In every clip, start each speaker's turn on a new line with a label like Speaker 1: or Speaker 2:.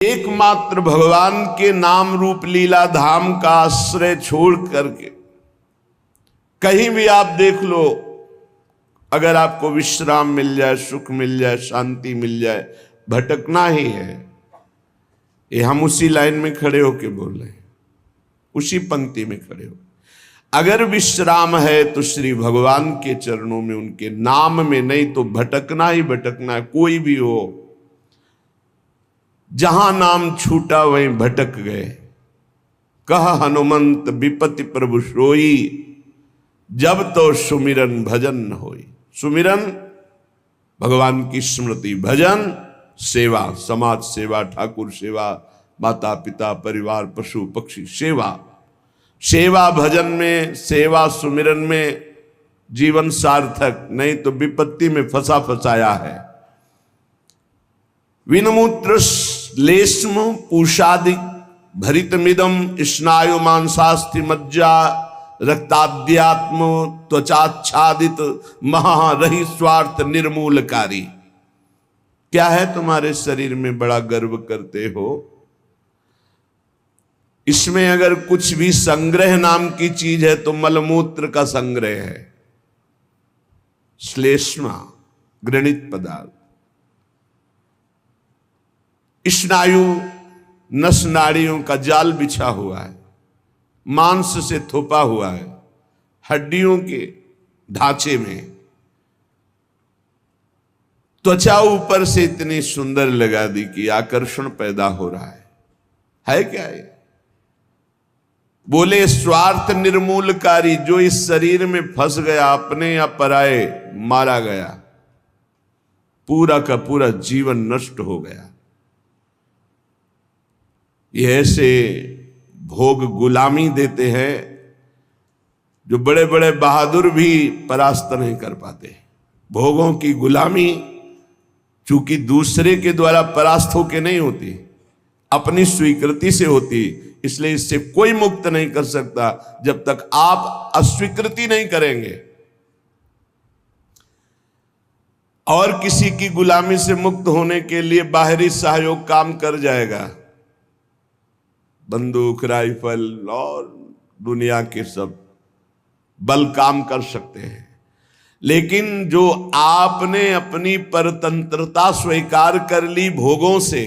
Speaker 1: एकमात्र भगवान के नाम रूप लीला धाम का आश्रय छोड़ करके कहीं भी आप देख लो, अगर आपको विश्राम मिल जाए, सुख मिल जाए, शांति मिल जाए, भटकना ही है। ये हम उसी लाइन में खड़े होके बोल रहे हैं, उसी पंक्ति में खड़े हो। अगर विश्राम है तो श्री भगवान के चरणों में, उनके नाम में, नहीं तो भटकना ही भटकना है। कोई भी हो, जहां नाम छूटा वहीं भटक गए। कह हनुमंत विपति प्रभु सोई, जब तो सुमिरन भजन न होई। सुमिरन भगवान की स्मृति, भजन सेवा, समाज सेवा, ठाकुर सेवा, माता पिता परिवार पशु पक्षी सेवा। सेवा भजन में, सेवा सुमिरन में जीवन सार्थक, नहीं तो विपत्ति में फंसा फंसाया है। विनमूत्र लेश्म पूषादि भरितमिदम स्नायु मांसास्थि मज्जा रक्ताद्यात्म त्वचाच्छादित महारहि स्वार्थ निर्मूलकारी। क्या है तुम्हारे शरीर में बड़ा गर्व करते हो? इसमें अगर कुछ भी संग्रह नाम की चीज है तो मलमूत्र का संग्रह है। श्लेष्मा घृणित पदार्थ, स्नायु नस नाड़ियों का जाल बिछा हुआ है, मांस से थोपा हुआ है, हड्डियों के ढांचे में। त्वचा ऊपर से इतनी सुंदर लगा दी कि आकर्षण पैदा हो रहा है क्या ये? बोले स्वार्थ निर्मूलकारी, जो इस शरीर में फंस गया, अपने या पराए मारा गया, पूरा का पूरा जीवन नष्ट हो गया। ये ऐसे भोग गुलामी देते हैं जो बड़े बड़े बहादुर भी परास्त नहीं कर पाते। भोगों की गुलामी चूंकि दूसरे के द्वारा परास्त होके नहीं होती, अपनी स्वीकृति से होती, इसलिए इससे कोई मुक्त नहीं कर सकता जब तक आप अस्वीकृति नहीं करेंगे। और किसी की गुलामी से मुक्त होने के लिए बाहरी सहयोग काम कर जाएगा, बंदूक, राइफल और दुनिया के सब बल काम कर सकते हैं। लेकिन जो आपने अपनी परतंत्रता स्वीकार कर ली भोगों से,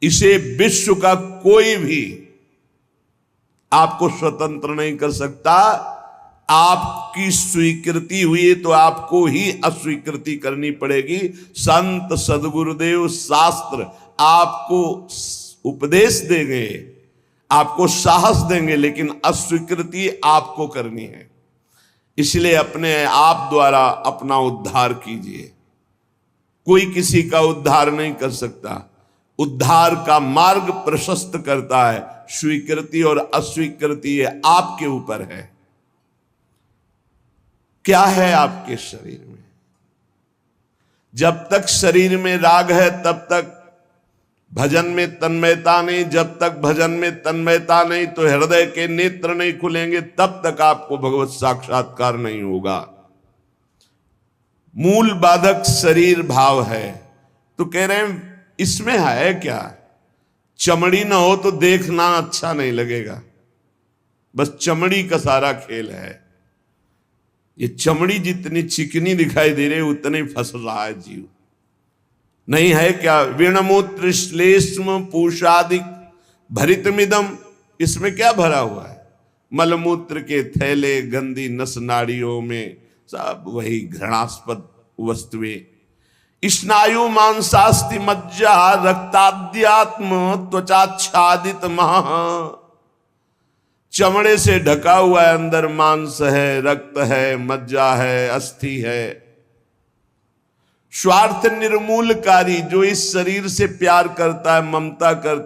Speaker 1: इसे विश्व का कोई भी आपको स्वतंत्र नहीं कर सकता। आपकी स्वीकृति हुई तो आपको ही अस्वीकृति करनी पड़ेगी। संत सदगुरुदेव शास्त्र आपको उपदेश देंगे, आपको साहस देंगे, लेकिन अस्वीकृति आपको करनी है। इसलिए अपने आप द्वारा अपना उद्धार कीजिए। कोई किसी का उद्धार नहीं कर सकता। उद्धार का मार्ग प्रशस्त करता है स्वीकृति और अस्वीकृति, ये आपके ऊपर है। क्या है आपके शरीर में? जब तक शरीर में राग है तब तक भजन में तन्मयता नहीं। जब तक भजन में तन्मयता नहीं तो हृदय के नेत्र नहीं खुलेंगे, तब तक आपको भगवत साक्षात्कार नहीं होगा। मूल बाधक शरीर भाव है। तो कह रहे हैं इसमें है क्या? चमड़ी ना हो तो देखना अच्छा नहीं लगेगा, बस चमड़ी का सारा खेल है। ये चमड़ी जितनी चिकनी दिखाई दे रही है उतने फंस रहा है जीव। नहीं है क्या? विणमूत्र श्लेष्म पूषादिक भरितमिदम, इसमें क्या भरा हुआ है? मलमूत्र के थैले, गंदी नस नाड़ियों में सब वही घृणास्पद वस्तुएं। स्नायु मांसास्थि मज्जा रक्ताद्यात्म त्वचाच्छादित महा, चमड़े से ढका हुआ है, अंदर मांस है, रक्त है, मज्जा है, अस्थि है। स्वार्थ निर्मूलकारी, जो इस शरीर से प्यार करता है, ममता करता है,